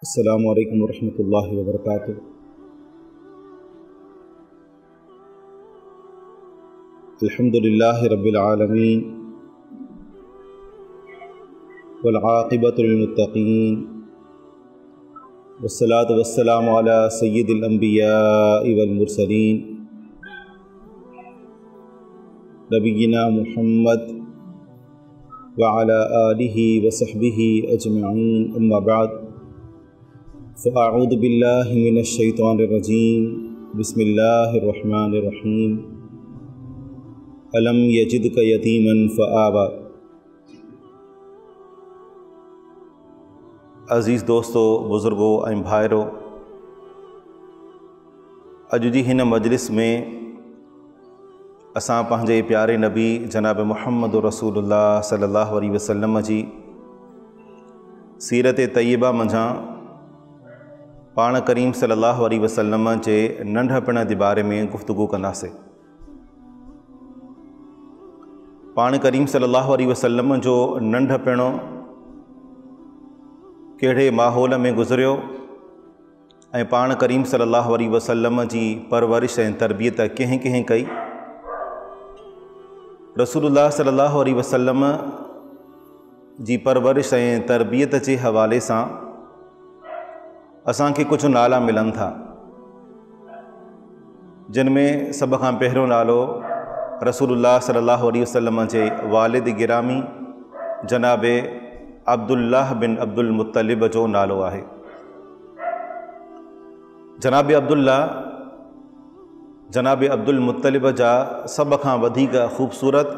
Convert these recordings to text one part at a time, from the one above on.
अस्सलामु अलैकुम वरहमतुल्लाहि वबरकातुहू। अल्हम्दुलिल्लाहि रब्बिल आलमीन वल आक़िबतु लिल मुत्तक़ीन वस्सलातु वस्सलामु अला सय्यिदिल अंबियाइ वल मुरसलीन नबिय्यिना मुहम्मद व अला आलिहि व सहबिहि अजमईन, अम्मा बाद। फ़अऊज़ु बिल्लाहि मिनश शैतानिर रजीम, बिस्मिल्लाहिर रहमानिर रहीम। अलम यजिदक यतीमन फ़आवा। अज़ीज़ दोस्तों, बुज़ुर्गों ऐं भाइरों, अॼु जी हिन मजलिस में असां पंहिंजे प्यारे नबी जनाब मुहम्मद रसूलुल्लाह सल्लल्लाहु अलैहि वसल्लम जी सीरत तय्यबा मंझां पाण करीम सल्लल्लाहु अलैहि वसल्लम जे नंढपण जे बारे में गुफ्तगू कंदासीं। पाण करीम सल्लल्लाहु अलैहि वसल्लम जो नंढपण कहिड़े माहौल में गुज़रियो ऐं पाण करीम सल्लल्लाहु अलैहि वसल्लम जी परवरिश ऐं तरबियत कंहिं कंहिं कई। रसूलुल्लाह सल्लल्लाहु अलैहि वसल्लम जी परवरिश ऐं तरबियत जे हवाले सां असांखे कुझु नाला मिलनि था, जिन में सभ खां पहिरियों नालो रसूलुल्लाह सल्लल्लाहु अलैहि वसल्लम जे वालिद गिरामी जनाब अब्दुल्लाह बिन अब्दुल मुत्तलिब जो नालो आहे। जनाब अब्दुल मुत्तलिब जा सभ खां वधीक ख़ूबसूरत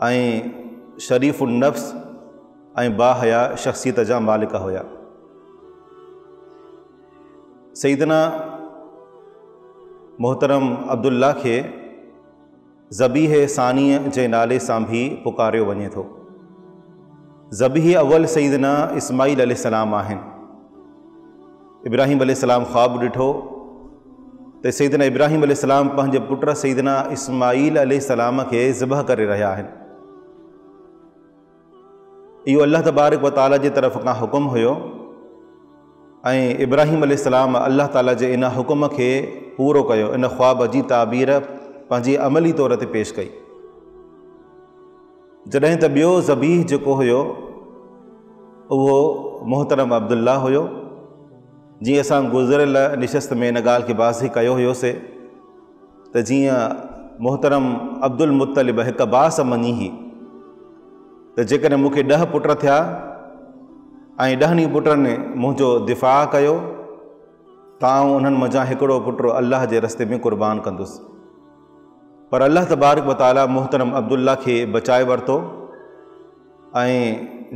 ऐं शरीफ़ुन नफ्स ऐं बाहया शख़्सियत जा मालिक हुया। सईदना मोहतरम अब्दुल्ला खे ज़बीह सानीअ जे नाले सां भी पुकारियो वञे थो। ज़बीह अव्वल सईदना इस्माईल अलैहिस्सलाम आहिनि। इब्राहिम अलैहिस्सलाम ख़्वाब ॾिठो त सईदना इब्राहिम अलैहिस्सलाम पंहिंजे पुट सईदना इस्माईल अलैहिस्सलाम खे ज़िबह करे रहिया आहिनि। इहो अल्लाह तबारक व तआला जे तरफ़ खां हुकुम हुयो ऐं इब्राहिम अलैहिस्सलाम अल्लाह ताला जे इन हुकुम खे पूरो कयो, इन ख़्वाब जी ताबीर पंहिंजी अमली तौर ते पेश कई। जॾहिं त ॿियो ज़बीह जेको हुयो उहो मोहतरम अब्दुल्ला हुयो। जीअं असां गुज़िरियल निशस्त में इन ॻाल्हि खे वाज़िह कयो हुयोसीं त जीअं मोहतरम अब्दुल मुत्तलिब हिकु बास मञी हुई त जेकॾहिं मूंखे 10 पुट थिया ऐं 10 पुटनि मुंहिंजो दिफ़ा कयो त आउं उन्हनि मंझां हिकिड़ो पुटु अल्लाह जे रस्ते में क़ुर्बान कंदुसि। पर अल्लाह तबारक व तआला मोहतरम अब्दुल्ला खे बचाए वरितो ऐं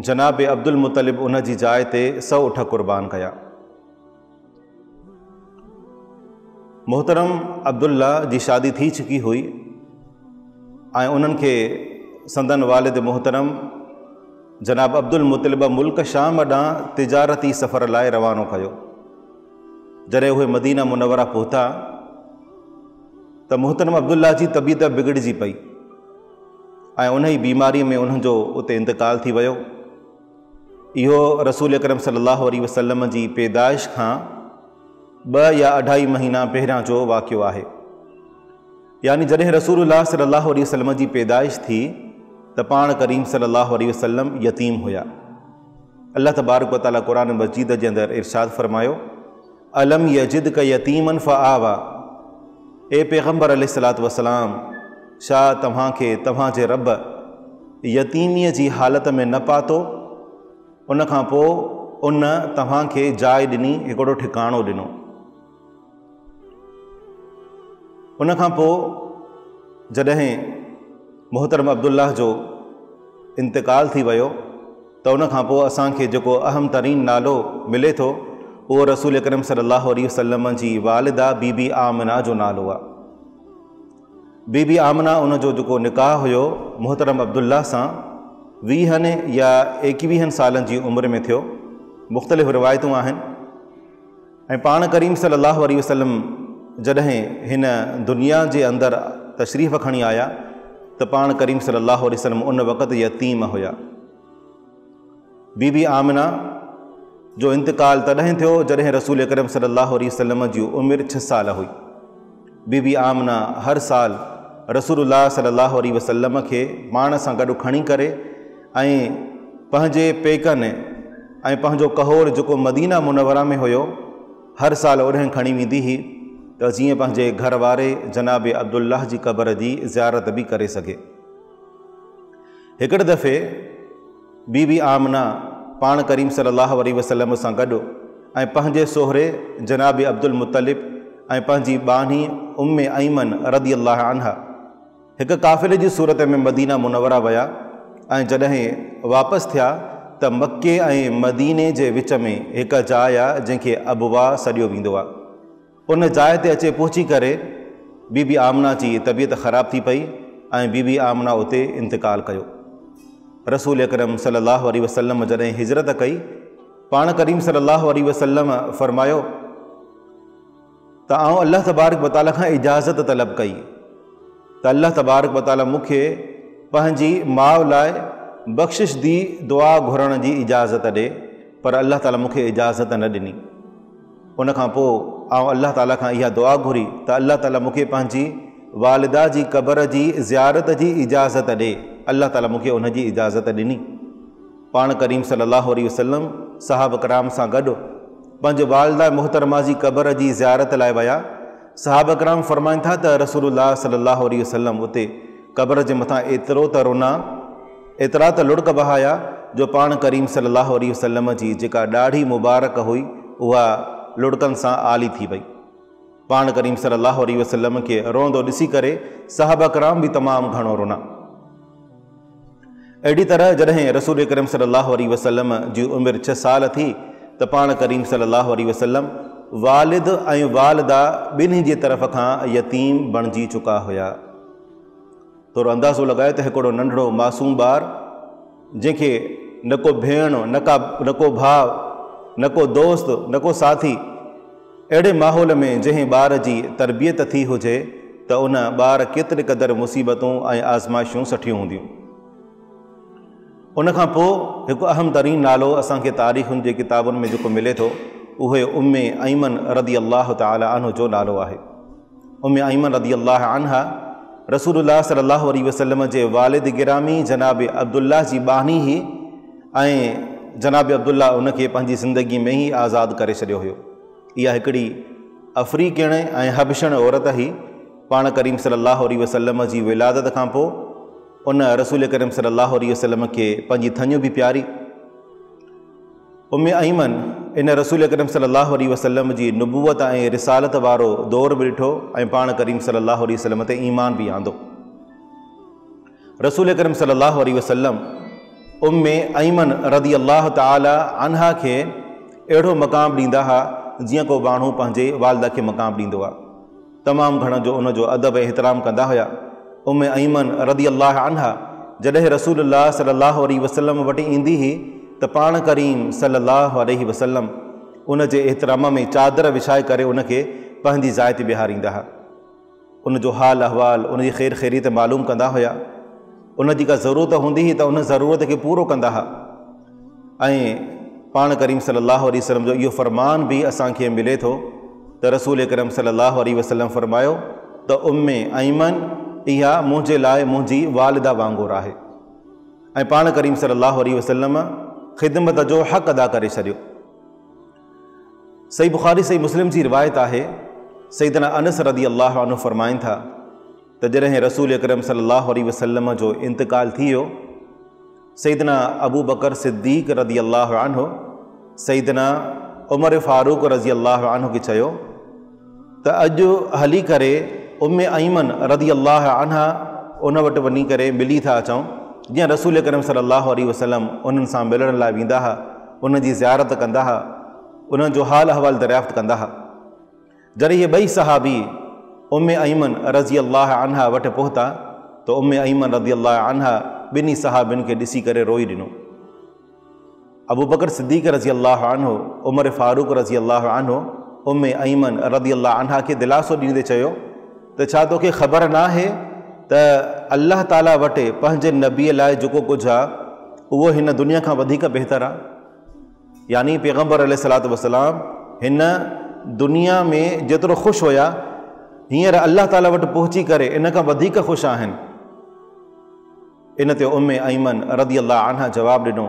जनाब अब्दुल मुत्तलिब उन जी जाइ ते 100 ऊठ क़ुर्बान कया। मोहतरम अब्दुल्ला जी शादी थी चुकी हुई ऐं उन्हनि खे संदन वालिद मोहतरम जनाब अब्दुल मुत्तलिब मुल्क शाम ॾांहुं तिजारती सफ़र लाइ रवानो कयो। जॾहिं उहे मदीना मुनव्वरा पहुता त मोहतरम अब्दुल्ला जी तबीयत बिगड़जी पई ऐं उन ई बीमारीअ में उन्हनि जो उते इंतकाल थी वियो। इहो रसूल अकरम सल्लल्लाहु अलैहि वसल्लम जी पैदाइश खां 2 या 2.5 महीना पहिरियां जो वाक़ियो आहे। यानी जॾहिं रसूलुल्लाह सल्लल्लाहु अलैहि वसल्लम जी पैदाइश थी त पाण करीम सल्लल्लाहु अलैहि वसल्लम यतीम हुया। अल्लाह तबारक व तआला क़ुरान मजीद जे अंदरि इरशाद फरमायो, अलम यजिदक यतीमन फ़आवा। ए पैगम्बर अलैहिस्सलातु वस्सलाम, छा तव्हांखे तव्हांजे रब यतीमीअ जी हालत में न पातो, उन खां पोइ उन तव्हांखे जाइ ॾिनी, हिकिड़ो ठिकाणो ॾिनो। उन खां पोइ जॾहिं मोहतरम अब्दुल्लाह जो इंतकाल थी वियो त उन खां पोइ असांखे जेको अहम तरीन नालो मिले थो उहो रसूल अकरम सल्लल्लाहु अलैहि वसल्लम जी वालिदा बीबी आमिना जो नालो आहे। बीबी आमिना उन जो जेको निकाह हुयो मोहतरम अब्दुल्ला सां 20 या 21 सालनि जी उमिरि में थियो। मुख़्तलिफ़ रिवायतूं आहिनि। ऐं पाण करीम सल्लल्लाहु अलैहि वसल्लम जॾहिं हिन दुनिया जे अंदरि तशरीफ़ खणी आया त पाण करीम सल्लल्लाहु अलैहि वसल्लम उन वक़्तु यतीम हुया। बीबी आमिना जो इंतकाल तॾहिं थियो जॾहिं रसूल अकरम सल्लल्लाहु अलैहि वसल्लम जी उमिरि 6 साल हुई। बीबी आमना हर साल रसूलुल्लाह सल्लल्लाहु अलैहि वसल्लम खे पाण सां गॾु खणी करे ऐं पंहिंजे पेकनि ऐं पंहिंजो कहोर जेको मदीना मुनवरा में हुयो हर साल ओॾे खणी वेंदी हुई त जीअं पंहिंजे घर वारे जनाब अब्दुल्लाह जी क़बर जी ज़ियारत बि करे सघे। हिकिड़े दफ़े बीबी आमना पाण करीम सल्लल्लाहु अलैहि वसल्लम सां गॾु ऐं पंहिंजे सोहरे जनाब अब्दुल मुत्तलिब ऐं पंहिंजी बानी उम्मे अईमन रदी अल्लाह अन्हा हिकु काफ़िले जी सूरत में मदीना मुनवरा विया ऐं जॾहिं वापसि थिया त मके ऐं मदीने जे विच में हिकु जाइ आहे जंहिंखे अबवा सॾियो वेंदो आहे। उन जाइ ते अचे पहुची करे बीबी आमना जी तबीयत ख़राब थी पई ऐं बीबी आमना उते इंतकाल कयो। रसूल अकरम सल्लल्लाहु अलैहि वसल्लम जॾहिं हिजरत कई पाण करीम सल्लल्लाहु अलैहि वसल्लम फरमायो त आउं अल्लाह तबारक व तआला खां इजाज़त तलब कई त अल्लाह तबारक व तआला मूंखे पंहिंजी माउ लाइ बख़्शिश दी दुआ घुरण जी इजाज़त ॾे, पर अल्लाह ताला मूंखे इजाज़त न ॾिनी। उन खां पोइ आउं अल्लाह ताला खां इहा दुआ घुरी त अल्लाह ताला मूंखे पंहिंजी वालिदा जी क़बर जी ज़ियारत जी इजाज़त ॾे। अल्लाह ताला मूंखे उन जी इजाज़त ॾिनी। पाण करीम सल्लल्लाहु अलैहि वसल्लम सहाब कराम सां गॾु पंहिंजे वालिदा मुहतरमा जी क़बर जी ज़ियारत लाइ विया। सहाब कराम फरमाइनि था त रसूलुल्लाह सल्लल्लाहु अलैहि वसल्लम उते क़बर जे मथां एतिरो त रोना, एतिरा त लुड़क बहाया जो पाण करीम सल्लल्लाहु अलैहि वसल्लम जी जेका ॾाढ़ी मुबारक हुई उहा लुड़कनि सां आली थी वई। पाण करीम सल्लल्लाहु अलैहि वसल्लम खे रोंदो ॾिसी करे सहाबा कराम बि तमामु घणो रोना। अहिड़ी तरह जॾहिं रसूल करीम सल्लल्लाहु अलैहि वसल्लम जी उमिरि 6 साल थी त पाण करीम सल्लल्लाहु अलैहि वसल्लम वालिद ऐं वालिदा ॿिन्ही जी तरफ़ खां यतीम बणिजी चुका हुया। थोरो अंदाज़ो लॻाए त हिकिड़ो नंढड़ो मासूम ॿारु जंहिंखे न को भेण न को भाउ न को दोस्त न को साथी, अहिड़े माहौल में जंहिं ॿार जी तरबियत थी हुजे त उन ॿार केतिरे क़दुरु मुसीबतूं ऐं आज़माइशूं सठियूं हूंदियूं। उन खां पोइ हिकु अहम तरीन नालो असांखे तारीख़ुनि जे किताबुनि में जेको मिले थो उहे उम्मे अईमन रदी अल्लाह ताला अन्हु जो नालो आहे। उम्मे अईमन रदी अल्लाह अन्हा रसूलुल्लाह सल्लल्लाहु अलैहि वसल्लम जे वालिद गिरामी जनाब अब्दुल्लाह जी बानी ही ऐं जनाब अब्दुल्ला उनखे पंहिंजी ज़िंदगी में ई आज़ादु करे छॾियो हुयो। इहा हिकिड़ी अफ़रीकण ऐं हबशण औरत ही पाण करीम सल्लल्लाहु अलैहि वसल्लम जी विलादत खां पोइ उन रसूल करीम सल्लल्लाहु अलैहि वसल्लम खे पंहिंजी थञ बि प्यारी। उम्मे अईमन इन रसूल करीम सल्लल्लाहु अलैहि वसल्लम जी नुबुवत ऐं रिसालत वारो दौर बि ॾिठो ऐं पाण करीम सल्लल्लाहु अलैहि वसल्लम ते ईमान बि आंदो। रसूल करीम सल्लल्लाहु अलैहि वसल्लम उम्मे अईमन रदी अल्लाह ताला अन्हा खे अहिड़ो मक़ाम ॾींदा हुआ जीअं को माण्हू पंहिंजे वालिदा खे मक़ाम ॾींदो आहे। तमामु घणो जो उनजो अदब ऐं एहतराम कंदा हुया। उम्मे अईमन रदी अल्लाह अन्हा जॾहिं रसूलुल्लाह सल्लल्लाहु अलैहि वसल्लम वटि ईंदी हुई त पाण करीम सल्लल्लाहु अलैहि वसल्लम उन जे एहतराम में चादर विछाए करे उनखे पंहिंजी जाइ ते ॿिहारींदा हुआ। उनजो हाल अहवाल उनजी ख़ैर ख़ैरियत मालूम कंदा हुया। उन जी का ज़रूरत हूंदी हुई त उन ज़रूरत खे पूरो कंदा हुआ। ऐं पाण करीम सल्लल्लाहु अलैहि वसल्लम जो इहो फ़रमान बि असांखे मिले थो त रसूल करीम सल्लल्लाहु अलैहि वसल्लम फरमायो त उम्मे अईमन इहा मुंहिंजे लाइ मुंहिंजी वालिदा वांगुरु आहे। ऐं पाण करीम सल्लल्लाहु अलैहि वसल्लम ख़िदमत जो हक़ अदा करे छॾियो। सही बुख़ारी सही मुस्लिम जी रिवायत आहे, सैयदना अनस रदी अल्लाह अन्हु फरमाइनि था त जॾहिं रसूल अकरम सल्लल्लाहु अलैहि वसल्लम जो इंतकाल थी वियो, सैयदना अबू बकर सिद्दीक़ रदी अल्लाह अन्हु सैयदना उमर फारूक रज़ी अल्लाह अन्हु खे चयो त अॼु हली करे उम्मे अईमन रदी अल्लाह अन्हा उन वटि वञी करे मिली था अचूं, जीअं रसूल करीम सल्लल्लाहु अलैहि वसल्लम उन्हनि सां मिलण लाइ वेंदा हुआ, उन जी ज़ियारत कंदा हुआ, उन्हनि जो हाल अहवाल दरियाफ़्त कंदा हुआ। जॾहिं इहे ॿई सहाबी उम्मे अईमन रज़ी अल्लाह अन्हा वटि पहुता त उम्मे अईमन रज़ी अल्लाह अन्हा ॿिन्ही सहाबियुनि खे ॾिसी करे रोई ॾिनो। अबू बकर सिद्दीक़ रज़ी अल्लाह अन्हु, उमर फारूक रज़ी अल्लाह अन्हु उम्मे अईमन रज़ी अल्लाह अन्हा खे दिलासो ॾींदे चयो त छा तोखे ख़बर न आहे त अल्लाह ताला वटि पंहिंजे नबीअ लाइ जेको कुझु आहे उहो हिन दुनिया खां वधीक बहितर आहे। यानी पैगम्बर अलैहिस्सलातु वस्सलाम हिन दुनिया में जेतिरो ख़ुशि हुया हींअर अल्लाह ताला वटि पहुची करे इन खां वधीक ख़ुशि आहिनि। इन ते उम्मे अईमन रज़ी अल्लाह अन्हा जवाबु ॾिनो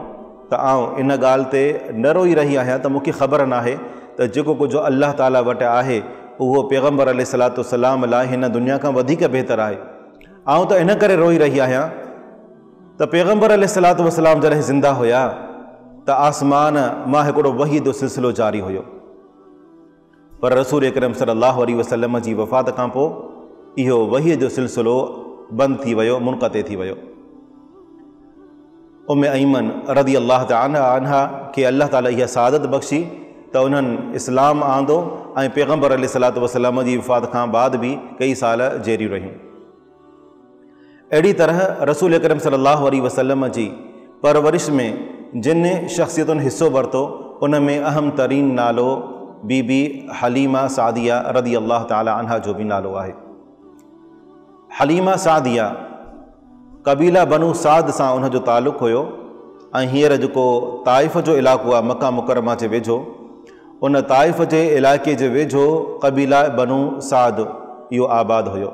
त आउं इन ॻाल्हि ते न रोई रही आहियां त मूंखे ख़बर नाहे त जेको कुझु अल्लाह ताला वटि आहे उहो पैगम्बर अलैहिस्सलातु वस्सलाम लाइ हिन दुनिया खां वधीक बहितर आहे। आउं त इन करे रोई रही आहियां त पैगम्बर अलैहिस्सलातु वस्सलाम जॾहिं ज़िंदा हुया त आसमान मां हिकिड़ो वही जो सिलसिलो जारी हुयो, पर रसूल अकरम सल्लल्लाहु अलैहि वसल्लम जी वफ़ात खां पोइ इहो वही जो सिलसिलो बंदि थी वियो, मुनक़ते थी वियो। उम्मे अईमन रज़ी अल्लाह तआला अन्हा खे अल्लाह ताला इहा सआदत बख़्शी त उन्हनि इस्लाम आंदो ऐं पैगम्बर अलैहिस्सलातु वस्सलाम जी वफ़ात खां बाद बि कई साल जेरी रहियूं। अहिड़ी तरह रसूल अकरम सल्लल्लाहु अलैहि वसल्लम जी परवरिश में जिन शख़्सियतुनि हिस्सो वरितो उन में अहम तरीन नालो बीबी हलीमा सादिया रज़ी अल्लाह तआला अन्हा जो बि नालो आहे। हलीमा सादिया कबीला बनु साद सां उनजो तालुक़ु हुयो ऐं हींअर जेको ताइफ़ जो इलाइक़ो आहे मक्का मुकरमा जे वेझो, उन ताइफ़ जे इलाइक़े जे वेझो कबीला बनु साद इहो आबाद हुयो।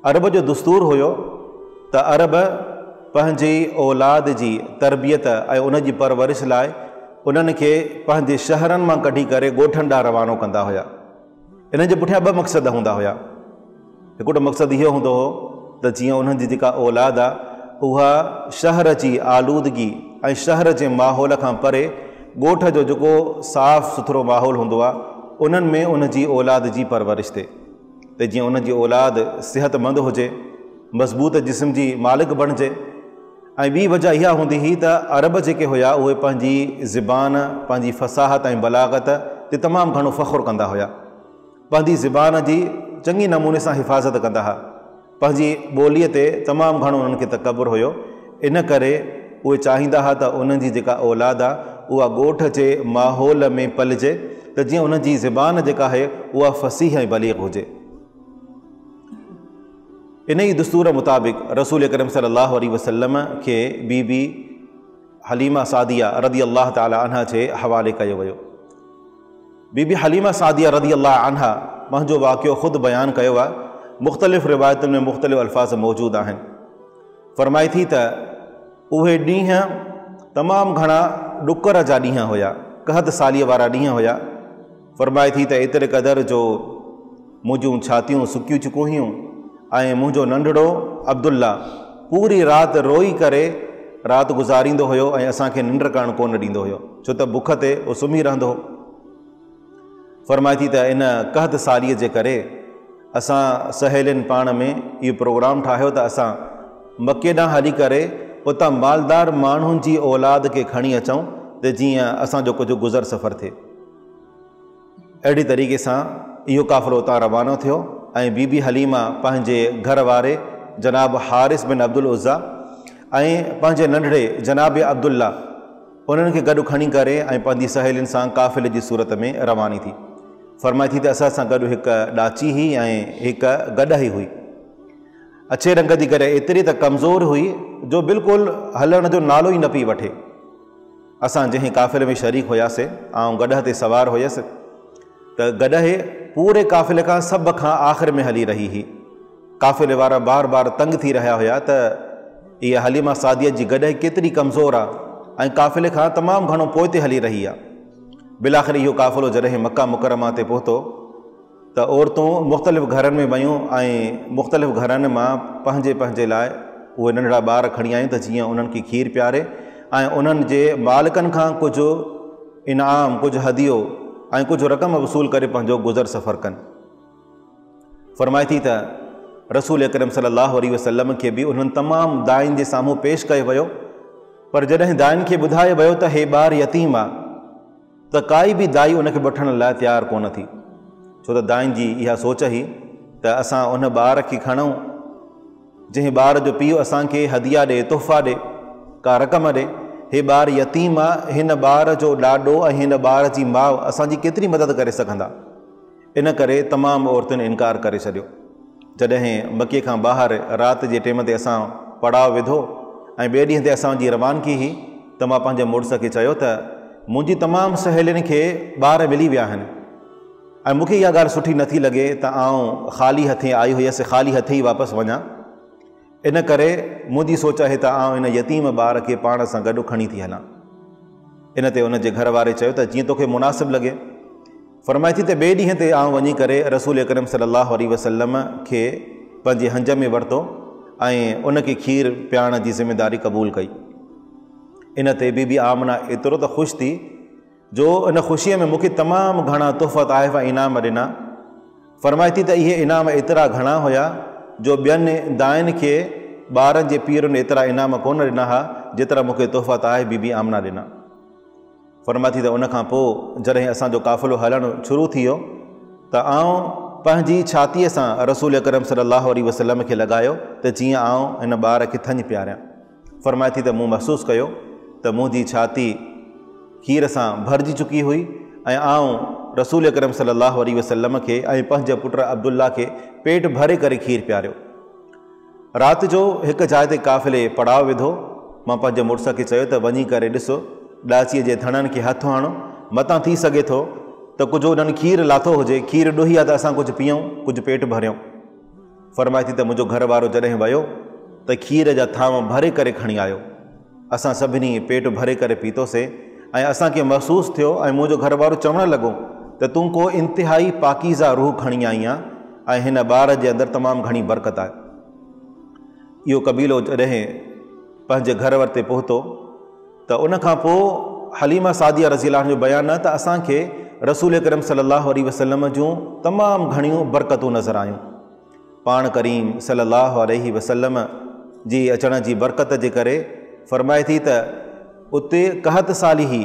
अरब जो दस्तूर हुयो त अरब पंहिंजी औलाद जी तरबियत ऐं उनजी परवरिश लाइ उन्हनि खे पंहिंजे शहरनि मां कढी करे ॻोठनि ॾांहुं रवानो कंदा हुया। इन जे पुठियां ॿ मक़सद हूंदा हुया। हिकिड़ो मक़सदु इहो हूंदो हो त जीअं उन्हनि जी जेका औलाद आहे उहा शहर जी आलूदगी ऐं शहर जे माहौल खां परे ॻोठ जो जेको साफ़ सुथरो माहौल हूंदो आहे उन्हनि में उन जी औलाद जी परवरिश थिए, त जीअं उन जी औलाद सिहतमंद हुजे, मज़बूत जिस्म जी मालिक बणिजे। ऐं ॿी वजह इहा हूंदी हुई त अरब जेके हुया उहे पंहिंजी ज़िबान, पंहिंजी फ़साहत ऐं बलागत ते तमामु घणो फ़ख़्रु कंदा हुया, पंहिंजी ज़िबान जी चङी नमूने सां हिफ़ाज़त कंदा हुआ, पंहिंजी ॿोलीअ ते तमामु घणो उन्हनि खे तकबुर हुयो। इन करे उहे चाहींदा हुआ त उन्हनि जी जेका औलाद आहे उहा ॻोठ जे माहौल में पलिजे, त जीअं उन जी ज़िबान जेका आहे उहा फ़सीह ऐं बलीग़ हुजे। इन ई दस्तूर मुताबिक़ रसूल अकरम सल्लल्लाहु अलैहि वसल्लम खे बीबी हलीमा सादिया रज़ी अल्लाह तआला अन्हा जे हवाले कयो वियो। बीबी हलीमा सादिया रज़ी अल्लाह अन्हा पंहिंजो वाक़ियो ख़ुदि बयानु कयो आहे। मुख़्तलिफ़ रिवायतुनि में मुख़्तलिफ़ अल्फाज़ मौजूदु आहिनि। फ़रमाए थी त उहे ॾींहं तमामु घणा ॾुकर जा ॾींहं हुया, कहत सालीअ वारा ॾींहं हुया। फ़रमाए थी त एतिरे क़दुरु जो मुंहिंजूं छातियूं सुकियूं चुकियूं हुयूं ऐं मुंहिंजो नंढड़ो अब्दुल्ला पूरी राति रोई करे राति गुज़ारींदो हुयो ऐं असांखे निंड करणु कोन ॾींदो हुयो, छो त बुख ते उहो सुम्ही रहंदो हो। फ़रमाए थी त इन कहत सालीअ जे करे असां सहेलियुनि पाण में इहो प्रोग्राम ठाहियो त असां मके ॾांहुं हली करे उतां मालदार माण्हुनि जी औलाद खे खणी अचूं त जीअं असांजो कुझु गुज़र सफ़र थिए। अहिड़ी तरीक़े सां इहो काफ़िलो उतां रवानो थियो ऐं बीबी हलीमा पंहिंजे घर वारे जनाब हारिस बिन अब्दुल उज़्ज़ा ऐं पंहिंजे नंढड़े जनाब अब्दुल्ला उन्हनि खे गॾु खणी करे ऐं पंहिंजी सहेलियुनि सां काफ़िले जी सूरत में रवानी थी। फ़रमाए थी त असां सां गॾु हिकु ॾाची हुई ऐं हिकु गॾही हुई। अछे रंग जी करे एतिरी त कमज़ोर हुई जो बिल्कुलु हलण जो नालो ई न पई वठे। असां जंहिं काफ़िले में शरीक हुयासीं, आउं गॾह ते सवार हुयसि, त गॾहे पूरे काफ़िले खां सभ खां आख़िर में हली रही हुई। काफ़िले वारा बार बार तंग थी रहिया हुया त इहा हलीमा सादिया जी गॾह केतिरी कमज़ोर आहे ऐं काफ़िले खां तमामु घणो पोइ ते हली रही आहे। बिलाख़िर इहो काफ़िलो जॾहिं मक्का मुकरमा ते पहुतो त औरतूं मुख़्तलिफ़ घरनि में वयूं ऐं मुख़्तलिफ़ घरनि मां पंहिंजे पंहिंजे लाइ उहे नंढड़ा ॿार खणी आयूं त जीअं उन्हनि खे खीर पियारे ऐं उन्हनि जे मालिकनि खां कुझु इनाम, कुझु हदियो ऐं कुझु रक़म वसूल करे पंहिंजो गुज़र सफ़र कनि। फ़रमाए थी त रसूल अकरम सल्लल्लाहु अलैहि वसल्लम खे बि उन्हनि तमामु दाइन जे साम्हूं पेश कयो वियो, पर जॾहिं दाइन खे ॿुधायो वियो त हे ॿारु यतीम आहे त काई बि दाई उनखे वठण लाइ तयारु कोन थी, छो त दाइन जी इहा सोच हुई त असां उन ॿार खे खणूं जंहिं ॿार जो पीउ असांखे हदिया ॾे, तोहफ़ा ॾे, का रक़म ॾे। हे ॿारु यतीम आहे, हिन ॿार जो ॾाॾो ऐं हिन ॿार जी माउ असांजी केतिरी मदद करे सघंदा। इन करे तमामु औरतुनि इनकार करे छॾियो। जॾहिं मके खां ॿाहिरि राति जे टाइम ते असां पड़ाव विधो ऐं ॿिए ॾींहं ते असांजी रवानगी हुई त मां पंहिंजे मुड़ुस खे चयो त मुंहिंजी तमामु सहेलियुनि खे ॿार मिली विया आहिनि ऐं मूंखे इहा ॻाल्हि सुठी नथी लॻे त आउं ख़ाली हथे आई हुयसि, ख़ाली हथे ई वापसि वञा। इन करे मुंहिंजी सोच आहे त आउं इन यतीम ॿार खे पाण सां गॾु खणी थी हलां। इन ते उन जे घर वारे चयो त जीअं तोखे मुनासिबु लॻे। फरमाए थी त ॿिए ॾींहं ते आउं वञी करे रसूल अकरम सल्लल्लाहु अलैहि वसल्लम खे पंहिंजे हंज में वरितो ऐं उनखे खीर पीआरण जी ज़िमेदारी क़बूल कई। इन ते बीबी आमना एतिरो त ख़ुशि थी जो इन ख़ुशीअ में मूंखे तमामु घणा तोहफ़ा ताइफ़ा इनाम ॾिना। फरमाए थी त इहे इनाम एतिरा घणा हुया जो ॿियनि दाइनि खे ॿारनि जे पीरुनि एतिरा इनाम कोन ॾिना हुआ जेतिरा मूंखे तोहफ़ा ताइफ़ बीबी आमना ॾिना। फरमाए थी त उनखां पोइ जॾहिं असांजो काफ़िलो हलणु शुरू थी वियो त आउं पंहिंजी छातीअ सां रसूल अकरम सल्लल्लाहु अलैहि वसल्लम खे लॻायो त जीअं आउं हिन ॿार खे थञ पियारियां। फरमाए थी त मूं महसूसु कयो त मुंहिंजी छाती खीर सां भरिजी चुकी हुई ऐं आउं रसूल अकरम सल्लल्लाहु अलैहि वसल्लम खे ऐं पंहिंजे पुट अब्दुल्ला खे पेट भरे करे खीर पियारियो। राति जो हिकु जाइ ते काफ़िले पड़ाव विधो। मां पंहिंजे मुड़ुस खे चयो त वञी करे ॾिसो ॾाचीअ जे थणनि खे हथु हणो, मतां थी सघे थो त कुझु उन्हनि खीर लाथो हुजे, खीर ॾुही आहे त असां कुझु पीऊं, कुझु पेट भरियूं। फरमाए थी त मुंहिंजो घर वारो जॾहिं वियो त खीर जा थांव भरे करे खणी आयो। असां सभिनी पेट भरे करे पीतोसीं ऐं असांखे महसूसु थियो ऐं मुंहिंजो घर वारो चवणु लॻो त तूं को इंतिहाई पाकीज़ा रूह खणी आई आहे ऐं हिन ॿार जे अंदरि तमामु घणी बरकत आहे। इहो कबीलो जॾहिं पंहिंजे घर वरिते पहुतो त उनखां पोइ हलीमा सादिया रज़ियल्लाहु अन्हा जो बयानु आहे त असांखे रसूल अकरम सल्लल्लाहु अलैहि वसल्लम जूं तमामु घणियूं बरकतूं नज़र आयूं। पाण करीम सल्लल्लाहु अलैहि वसल्लम जी अचण जी बरकत जे करे फरमाए थी त उते कहत साली ही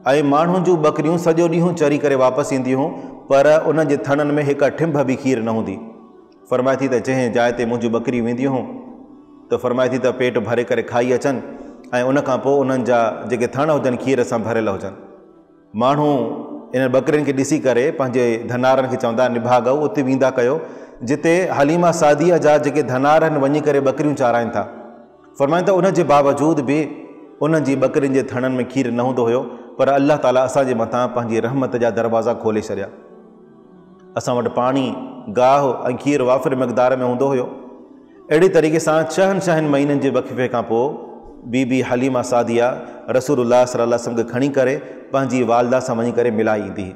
ऐं माण्हुनि जूं बकरियूं सॼो ॾींहुं चरी करे वापसि ईंदियूं हुयूं, पर उन्हनि जे थणनि में हिकु ठिंभ बि खीर न हूंदी। फरमाए थी त जंहिं जाइ ते मुंहिंजूं बकरियूं वेंदियूं हुयूं त फरमाए थी त पेट भरे करे खाई अचनि ऐं उनखां पोइ उन्हनि जा जेके थण हुजनि खीर सां भरियल हुजनि। माण्हू इन बकरियुनि खे ॾिसी करे पंहिंजे धनारनि खे चवंदा निभागऊ उते वेंदा कयो जिते हलीमा सादिया जा जेके धनार आहिनि वञी करे बकरियूं चाराइनि था। फरमाइनि त उनजे बावजूद बि उन्हनि जी बकरियुनि जे थणनि में खीर न हूंदो हुयो, पर अल्लाह ताला असांजे मथां पंहिंजी रहमत जा दरवाज़ा खोले छॾिया। असां वटि पाणी, गाहु ऐं खीर वाफ़िर मक़दार में हूंदो हुयो। अहिड़े तरीक़े सां 6 महीननि जे वक़फ़े खां पोइ बीबी हलीमा सादिया रसूलुल्लाह सल्लल्लाहु अलैहि वसल्लम खे खणी करे पंहिंजी वालदा सां वञी करे मिलाई ईंदी।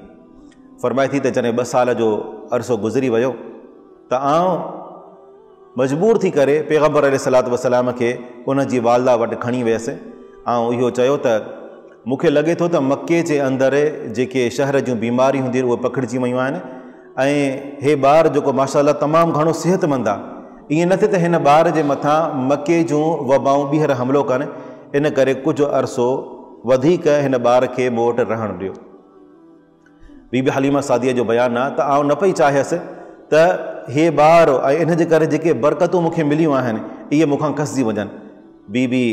फरमाए थी त जॾहिं 2 साल जो अरसो गुज़री वियो त आउं मजबूर थी करे पैगम्बर अलैहिस्सलातु वस्सलाम खे उन जी वालदा वटि खणी वियसि। ऐं इहो चयो त मूंखे लॻे थो त मके जे अंदरि जेके शहर जूं बीमारियूं हूंदियूं आहिनि उहे पखिड़िजी वियूं आहिनि ऐं हे ॿारु जेको माशाअल्लाह तमामु घणो सिहतमंद आहे। ईअं न थिए त हिन ॿार जे मथां मके जूं वबाऊं ॿीहर हमिलो कनि, इन करे कुझु अरसो वधीक हिन ॿार खे मूं वटि रहणु ॾियो। बीबी हलीमा सादिया जो बयानु आहे त आउं न पई चाहियसि त हे ॿार ऐं इन जे करे जेके बरकतूं मूंखे मिलियूं आहिनि इहे मूंखां खसिजी वञनि। बीबी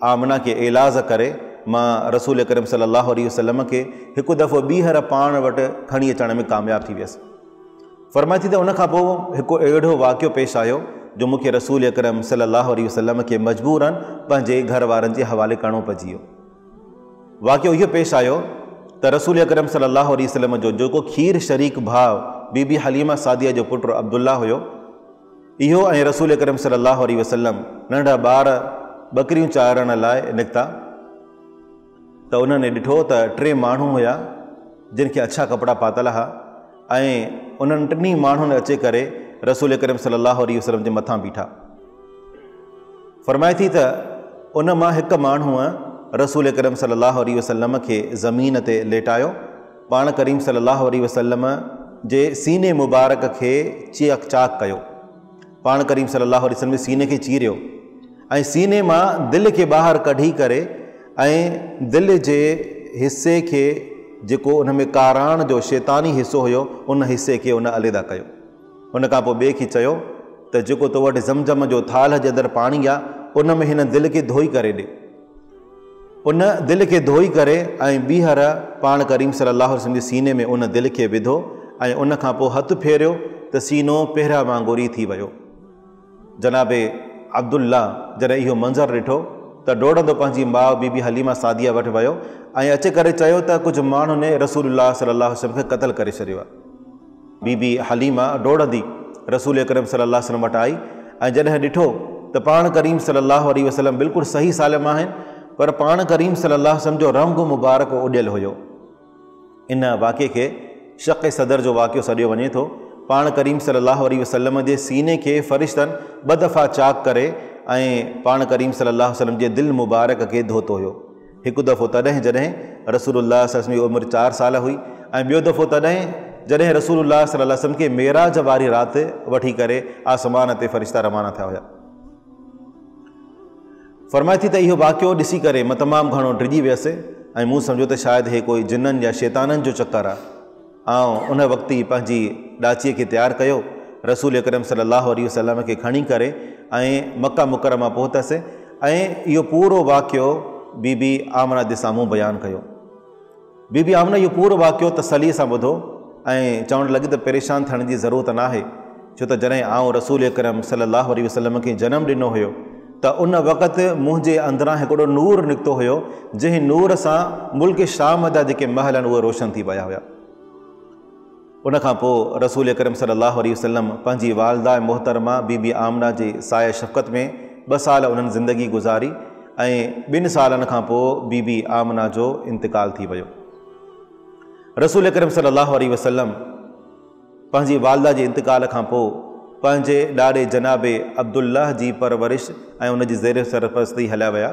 आमना खे इलाज़ करे मां रसूल करीम सल्लल्लाहु अलैहि वसल्लम खे हिकु दफ़ो ॿीहर पाण वटि खणी अचण में कामयाबु थी वियसि। फरमाए थी त उनखां पोइ हिकु अहिड़ो वाक़ियो पेश आयो जो मूंखे रसूल अकरम सल्लल्लाहु अलैहि वसल्लम खे मजबूरन पंहिंजे घर वारनि जे हवाले करिणो पइजी वियो। वाक़ियो इहो पेश आयो त रसूल अकरम सल्लल्लाहु अलैहि वसल्लम जो जेको खीर शरीक भाउ बीबी हलीमा सादिया जो पुटु अब्दुल्ला हुयो, इहो ऐं रसूल अकरम सल्लल्लाहु अलैहि वसल्लम नंढा ॿार बकरियूं चारण लाइ निकिता त उन्हनि ॾिठो त 3 माण्हू हुया जिन खे अच्छा कपिड़ा पातल हुआ ऐं उन्हनि 3 माण्हुनि अचे करे रसूल करीम सल्लल्लाहु अलैहि वसल्लम जे मथां बीठा। फरमाए थी त उन मां हिकु माण्हूअ रसूल करीम सल्लल्लाहु अलैहि वसल्लम खे ज़मीन ते लेटायो, पाण करीम सल्लल्लाहु अलैहि वसल्लम जे सीने मुबारक खे चेक चाक कयो। पाण करीम सल्लल्लाहु अलैहि वसल्लम सीने खे चीरियो ऐं सीने मां दिलि खे ॿाहिरि कढी करे ऐं दिलि जे हिसे खे जेको उन में काराण जो शैतानी हिसो हुयो उन हिसे खे उन अलॻि कयो। उन खां पोइ ॿिए खे चयो त जेको तो वटि ज़मज़म जो थाल जे अंदरि पाणी आहे उन में हिन दिलि खे धोई करे ॾे। उन दिलि खे धोई करे ऐं ॿीहर पाण करीम सल्लल्लाहु अलैहि वसल्लम जे सीने में उन दिलि खे विधो ऐं उन खां पोइ हथु फेरियो त सीनो पहिरियां वांगुरु ई थी वियो। जनाबे अब्दुल्ला जॾहिं इहो मंज़रु ॾिठो त डोड़ंदो पंहिंजी माउ बीबी हलीमा सादिया वटि वियो ऐं अचे करे चयो त कुझु माण्हू ने रसूलुल्लाह सल्लल्लाहु अलैहि वसल्लम खे क़त्ल करे छॾियो आहे। बीबी हलीमा डोड़ंदी रसूल अकरम सल्लल्लाहु अलैहि वसल्लम वटि आई ऐं जॾहिं ॾिठो त पाण करीम सल्लल्लाहु अलैहि वसल्लम बिल्कुलु सही सालम आहिनि, पर पाण करीम सल्लल्लाहु अलैहि वसल्लम जो रंग मुबारक उॾियल हुयो। इन वाक़े खे शक़ सदर जो वाक़ियो सॾियो वञे थो। पाण करीम सल्लल्लाहु अलैहि वसल्लम जे सीने खे फ़रिश्तनि ॿ दफ़ा चाक करे ऐं पाण करीम सल्लल्लाहु अलैहि वसल्लम जे दिलि मुबारक खे धोतो हुयो। हिकु दफ़ो तॾहिं जॾहिं रसूलुल्लाह सल्लल्लाहु अलैहि वसल्लम जी उमिरि 4 साल हुई, ऐं ॿियो दफ़ो तॾहिं जॾहिं रसूलुल्लाह सल्लल्लाहु अलैहि वसल्लम खे मेराज वारी राति वठी करे आसमान ते फ़रिश्ता रवाना थिया हुया। फ़रमाए थी त इहो वाक़ियो ॾिसी करे मां तमामु घणो डिॼी वियसि ऐं मूं सम्झो त शायदि हे कोई जिन्ननि या शैताननि जो चकर आहे। ऐं उन वक़्तु ई पंहिंजी ॾाचीअ खे तयारु कयो, रसूल अकरम सल्लल्लाहु अलैहि वसल्लम खे खणी करे ऐं मक्का मुकरमा पहुतसि ऐं इहो पूरो वाक़ियो बीबी आमना जे साम्हूं बयानु कयो। बीबी आमना इहो पूरो वाक़ियो तसलीअ सां ॿुधो ऐं चवणु लॻी त परेशान थियण जी ज़रूरत नाहे, छो त जॾहिं आउं रसूल अकरम सल्लल्लाहु अलैहि वसल्लम खे जनमु ॾिनो हुयो त उन वक़्तु मुंहिंजे अंदरां हिकिड़ो नूर निकितो हुयो, जंहिं नूर सां मुल्क शाम जा जेके महल आहिनि उहे रोशन थी विया हुया। उनखां पोइ रसूल अकरम सल्लल्लाहु अलैहि वसल्लम पंहिंजी वालदा मोहतरमा बीबी आमना जे साए शफ़क़त में 2 साल उन्हनि ज़िंदगी गुज़ारी ऐं 2 सालनि खां पोइ बीबी आमना जो इंतिकाल थी वियो। रसूल अकरम सल्लल्लाहु अलैहि वसल्लम पंहिंजी वालदा जे इंतिकाल खां पोइ पंहिंजे ॾाॾे जनाबे अब्दुल्लाह जी परवरिश ऐं उन जी ज़ेर सरपरस्ती हलिया विया।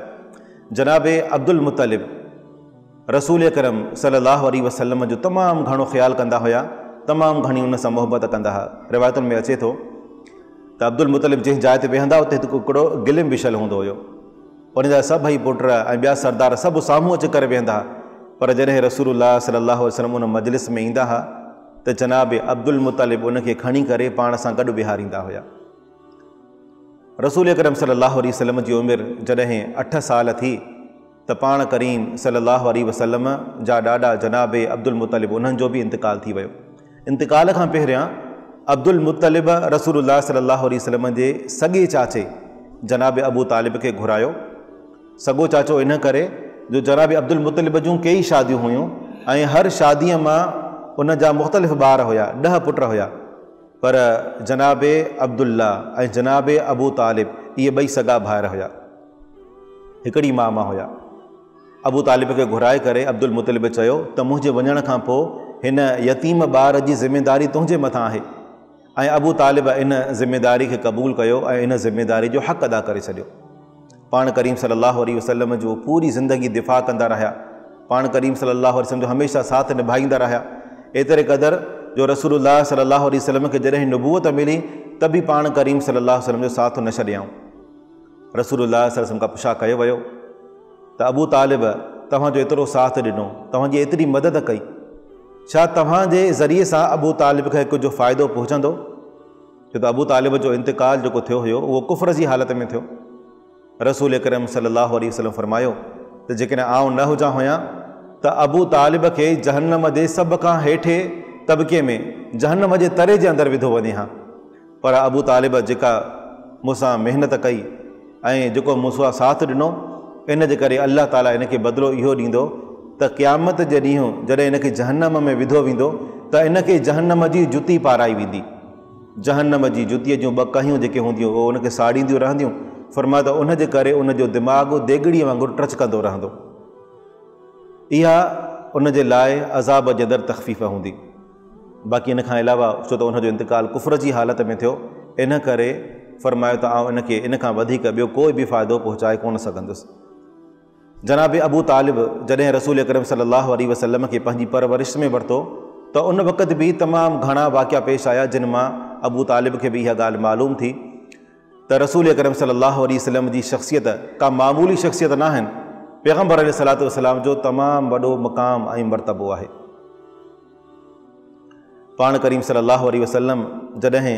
जनाबे अब्दुल मुतलिब रसूल अकरम सल्लल्लाहु अलैहि वसल्लम जो तमामु घणो ख़्यालु कंदा हुया, तमामु घणी उन सां मोहबत कंदा हुआ। रिवायतुनि में अचे थो त अब्दुल मुतलिब जंहिं जाइ ते वेहंदा उते हिकिड़ो गिलिम विछल हूंदो हुयो। उनजा सभई पुट ऐं ॿिया सरदार सभु साम्हूं अची करे वेहंदा हुआ, पर जॾहिं रसूलुल्लाह सल्लल्लाहु अलैहि वसल्लम उन मजलिस में ईंदा हुआ त जनाब अब्दुल मुतलिब उनखे खणी करे पाण सां गॾु विहारींदा हुया। रसूल अकरम सल्लल्लाहु अलैहि वसल्लम जी उमिरि जॾहिं 8 साल थी त पाण करीम सल्लल्लाहु अलैहि वसल्लम जा ॾाॾा जनाब अब्दुल मुतलिब उन्हनि जो बि इंतिकाल थी वियो। इंतिकाल खां पहिरियां अब्दुल मुतलिब रसूलुल्लाह सल्लल्लाहु अलैहि वसल्लम जे सॻे चाचे जनाब अबू तालिब खे घुरायो। सॻो चाचो इन करे जो जनाब अब्दुल मुतलिब जूं कई शादियूं हुयूं ऐं हर शादीअ मां उन जा मुख़्तलिफ़ ॿार हुया, 10 पुट हुया, पर जनाब अब्दुल्ला ऐं जनाब अबू तालिब इहे 2 सॻा भाइर हुया, हिकिड़ी मां मां हुया। अबू तालिब खे घुराए करे अब्दुल मुतलिब चयो त मुंहिंजे वञण खां पोइ हिन यतीम ॿार जी ज़िमेदारी तुंहिंजे मथां आहे, ऐं अबू तालिब इन ज़िमेदारी खे क़बूल कयो ऐं इन ज़िमेदारी जो हक़ अदा करे छॾियो। पाण करीम सल्लल्लाहु अलैहि वसल्लम जो पूरी ज़िंदगी दिफ़ा कंदा रहिया, पाण करीम सल्लल्लाहु अलैहि वसल्लम जो हमेशह साथ निभाईंदा रहिया, एतिरे क़दुरु जो रसूलुल्लाह सल्लल्लाहु अलैहि वसल्लम खे जॾहिं नबूवत मिली त बि पाण करीम सल्लल्लाहु अलैहि वसल्लम जो साथ न छॾियऊं। रसूलुल्लाह सल्लल्लाहु अलैहि वसल्लम खां पुछा कयो वियो त अबू तालिब तव्हांजो एतिरो साथ ॾिनो, तव्हांजी एतिरी मदद कई, छा तव्हांजे ज़रिए सां अबू तालिब खे कुझु फ़ाइदो पहुचंदो? छो त अबू तालिब जो इंतिकाल जेको थियो हुयो उहो कुफ़र जी हालत में थियो। रसूल अकरम सल्लल्लाहु अलैहि वसल्लम फरमायो त जेकॾहिं आउं न हुजां हुयां त अबू तालिब खे जहन्नम जे सभ खां हेठे तबिके में जहन्नम जे तरे जे अंदरि विधो वञे हा। पर अबू तालिब जेका मूंसां महिनत कई ऐं जेको मूंसां साथ ॾिनो, इन जे करे अल्लाह ताला इनखे बदिलो इहो ॾींदो त क़यामत जे ॾींहुं जॾहिं इनखे जहन्नम में विधो वेंदो त इनखे जहन्नम जी जुती पाराई वेंदी। जहन्नम जी जुतीअ जूं 2 कहियूं जेके हूंदियूं उहे उनखे साड़ींदियूं रहंदियूं। फरमाया त उनजे करे उनजो दिमाग़ु देगड़ीअ वांगुरु टच कंदो रहंदो। इहा उन जे लाइ अज़ाब जदर तख़फ़ीफ़ हूंदी। बाक़ी इन खां अलावा छो त उनजो इंतिकाल कुफ़र जी हालत में थियो, इन करे फरमायो त आउं इनखे इन खां वधीक ॿियो कोई बि फ़ाइदो पहुचाए कोन सघंदुसि। जनाब अबू तालिब जॾहिं रसूल अकरम सल्लल्लाहु अलैहि वसल्लम खे पंहिंजी परवरिश में वरितो त उन वक़्तु बि तमामु घणा वाक़िया पेश आया जिन मां अबू तालिब खे बि इहा ॻाल्हि मालूम थी त रसूल अकरम सल्लल्लाहु अलैहि वसल्लम जी शख़्सियत का मामूली शख़्सियत न आहिनि। पैगम्बर अलैहिस्सलातु वस्सलाम जो तमामु वॾो मक़ाम ऐं मर्तबो आहे। पाण करीम सल्लल्लाहु अलैहि वसल्लम जॾहिं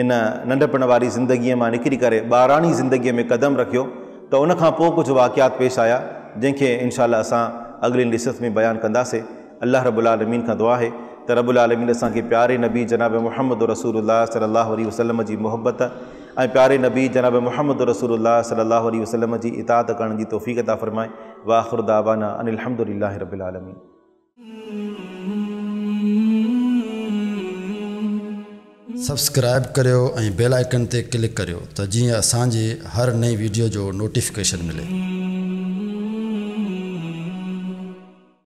इन नंढपण वारी ज़िंदगीअ मां निकिरी करे ॿाराणी ज़िंदगीअ में क़दम रखियो त उनखां पोइ कुझु वाक़ियात पेश आया जंहिंखे इंशाअल्लाह असां अॻिली लिस्ट में बयानु कंदासीं। अल्लाह रब्बुल आलमीन खां दुआ आहे त रब्बुल आलमीन असांखे प्यारे नबी जनाब मुहम्मद रसूलुल्लाह सल्लल्लाहु अलैहि वसल्लम जी मोहब्बत ऐं प्यारे नबी जनाब मुहम्मद रसूलुल्लाह सल्लल्लाहु अलैहि वसल्लम जी इताअत करण जी तौफ़ीक़ अता फ़रमाए। व आख़िरु दावाना अनिल हम्दुलिल्लाहि रब्बिल आलमीन। सब्सक्राइब करियो ऐं बेल आइकन ते क्लिक करियो त जीअं असांजी हर नई वीडियो जो नोटिफिकेशन मिले।